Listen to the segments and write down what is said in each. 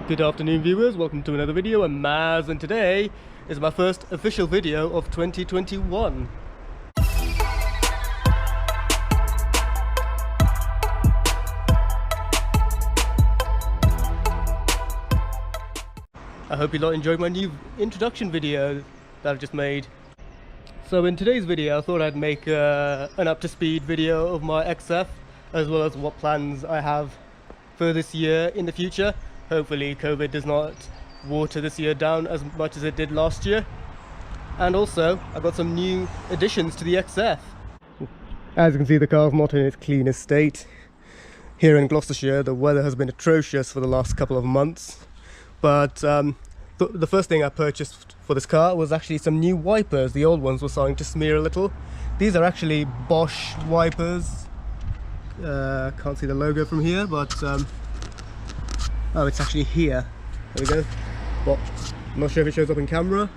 Good afternoon viewers, welcome to another video. I'm Maz and today is my first official video of 2021. I hope you lot enjoyed my new introduction video that I've just made. So in today's video I thought I'd make an up-to-speed video of my XF as well as what plans I have for this year in the future. Hopefully COVID does not water this year down as much as it did last year. And also, I've got some new additions to the XF. As you can see, the car's not in its cleanest state. Here in Gloucestershire, the weather has been atrocious for the last couple of months. But the first thing I purchased for this car was actually some new wipers. The old ones were starting to smear a little. These are actually Bosch wipers. Can't see the logo from here, but oh, it's actually here. There we go. Well, I'm not sure if it shows up in camera.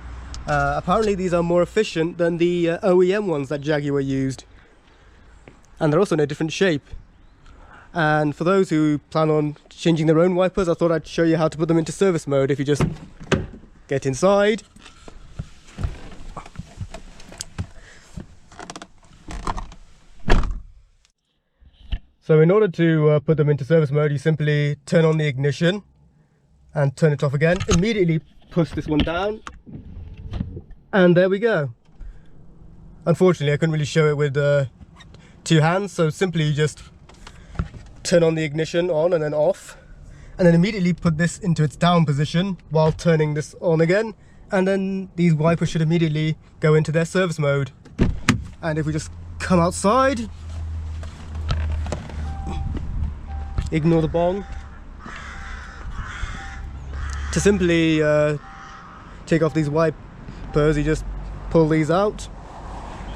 Apparently these are more efficient than the OEM ones that Jaguar used. And they're also in a different shape. And for those who plan on changing their own wipers, I thought I'd show you how to put them into service mode. If you just get inside. So in order to put them into service mode, you simply turn on the ignition and turn it off again. Immediately push this one down and there we go. Unfortunately, I couldn't really show it with two hands, so simply you just turn on the ignition on and then off, and then immediately put this into its down position while turning this on again, and then these wipers should immediately go into their service mode. And if we just come outside, ignore the bong. To simply take off these wipers, you just pull these out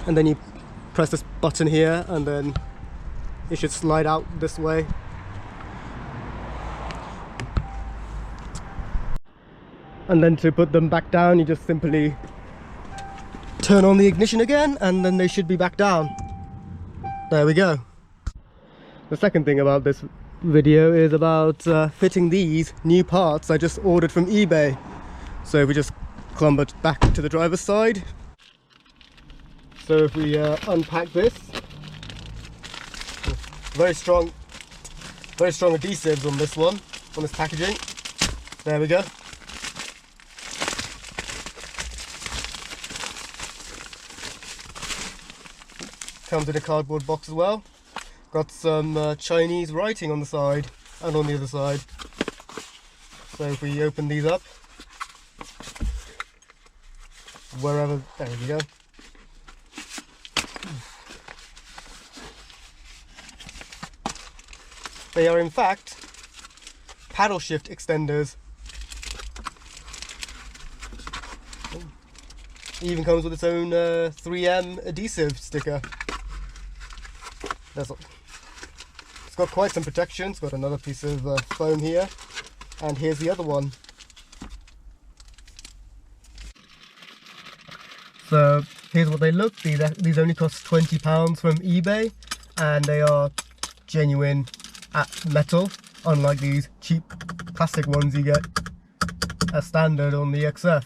and then you press this button here and then it should slide out this way. And then to put them back down, you just simply turn on the ignition again and then they should be back down. There we go. The second thing about this video is about fitting these new parts I just ordered from eBay. So if we just clamber back to the driver's side. So if we unpack this, very strong adhesives on this one, on this packaging. There we go. Comes in a cardboard box as well. Got some Chinese writing on the side and on the other side. So if we open these up, wherever, there we go. They are in fact paddle shift extenders. It even comes with its own 3M adhesive sticker. It's got quite some protection. It's got another piece of foam here, and here's the other one. So here's what they look. These only cost £20 from eBay, and they are genuine metal, unlike these cheap plastic ones you get as standard on the XF.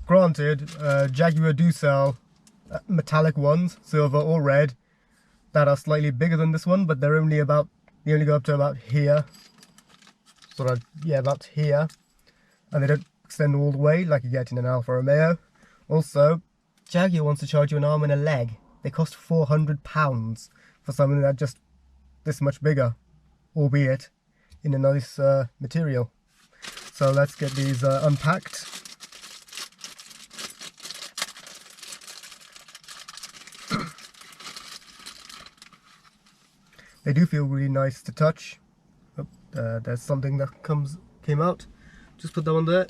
Granted, Jaguar do sell metallic ones, silver or red, that are slightly bigger than this one, but they only go up to about here, about here, and they don't extend all the way like you get in an Alfa Romeo. Also, Jaguar wants to charge you an arm and a leg. They cost £400 for something that's just this much bigger, albeit in a nice material. So let's get these unpacked. They do feel really nice to touch. Oh, there's something that came out. Just put that on there.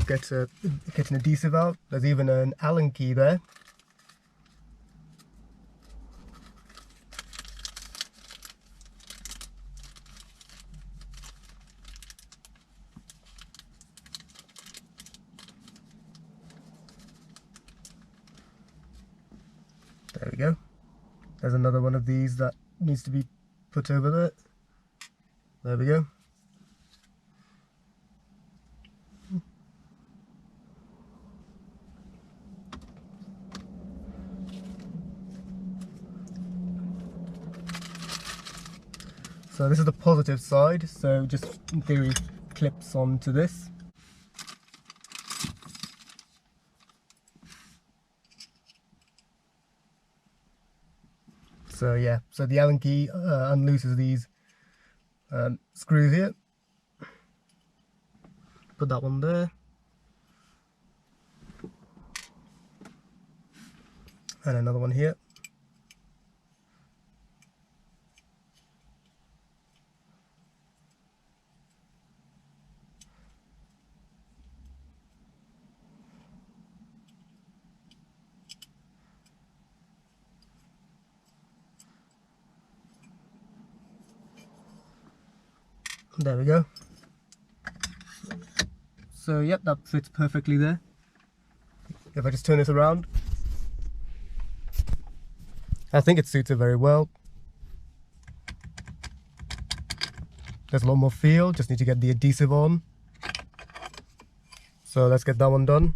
Get an adhesive out. There's even an Allen key there. There we go. There's another one of these that needs to be put over there. There we go. So this is the positive side, so just in theory clips onto this. So yeah, so the Allen key unlooses these screws here. Put that one there. And another one here. There we go. So yep, that fits perfectly there. If I just turn this around, I think it suits it very well. There's a lot more feel, just need to get the adhesive on. So let's get that one done.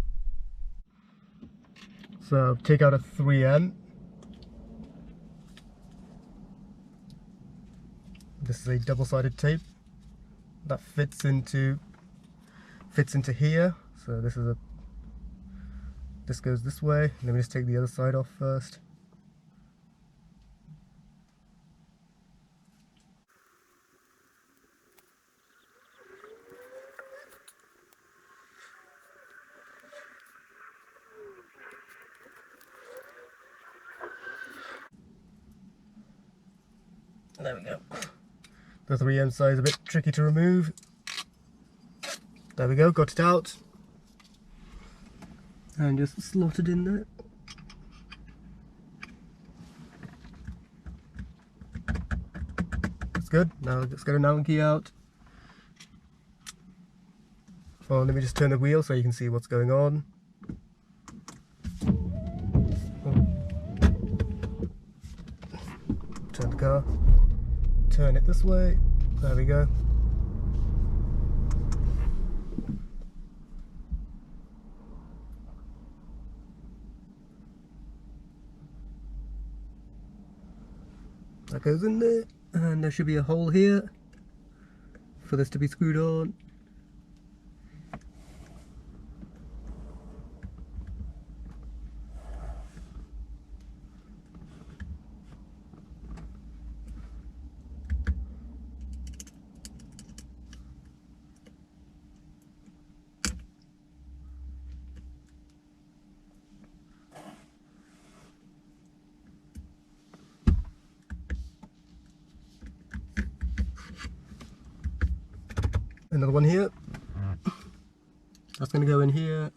So take out a 3M. This is a double-sided tape that fits into here. So this goes this way. Let me just take the other side off first. There we go. The 3M side is a bit tricky to remove. There we go, got it out. And just slot it in there. That's good. Now let's get an Allen key out. Well, let me just turn the wheel so you can see what's going on. Turn the car. Turn it this way. There we go. That goes in there, and there should be a hole here for this to be screwed on. Another one here. That's going to go in here.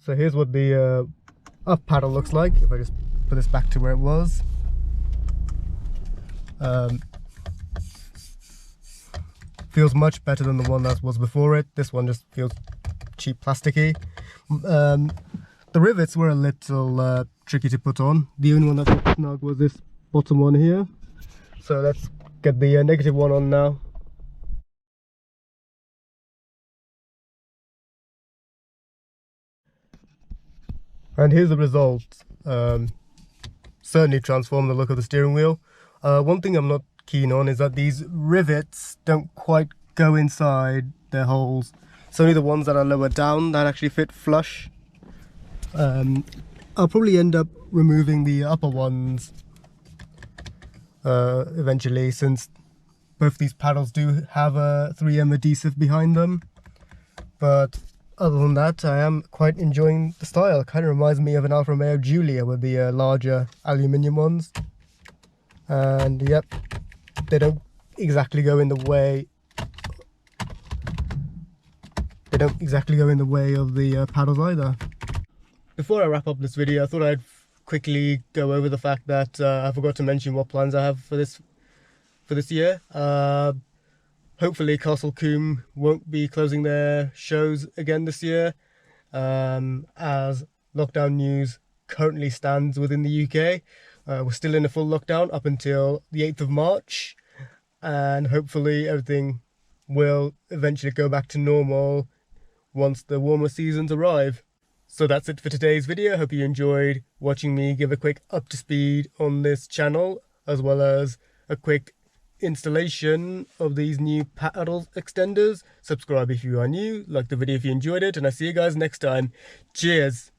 So here's what the up paddle looks like. If I just put this back to where it was. Feels much better than the one that was before it. This one just feels cheap plasticky. The rivets were a little tricky to put on. The only one that was snug was this bottom one here. So let's get the negative one on now. And here's the result. Certainly transformed the look of the steering wheel. One thing I'm not keen on is that these rivets don't quite go inside their holes. It's only the ones that are lower down that actually fit flush. I'll probably end up removing the upper ones eventually, since both these paddles do have a 3M adhesive behind them. But other than that, I am quite enjoying the style. It kind of reminds me of an Alfa Romeo Giulia with the larger aluminium ones. And yep, they don't exactly go in the way. They don't exactly go in the way of the paddles either. Before I wrap up this video, I thought I'd quickly go over the fact that I forgot to mention what plans I have for this year. Hopefully Castle Combe won't be closing their shows again this year, as lockdown news currently stands within the UK. We're still in a full lockdown up until the 8th of March, and hopefully everything will eventually go back to normal once the warmer seasons arrive. So that's it for today's video. Hope you enjoyed watching me give a quick up to speed on this channel, as well as a quick installation of these new paddle extenders. Subscribe if you are new, like the video if you enjoyed it, and I'll see you guys next time. Cheers!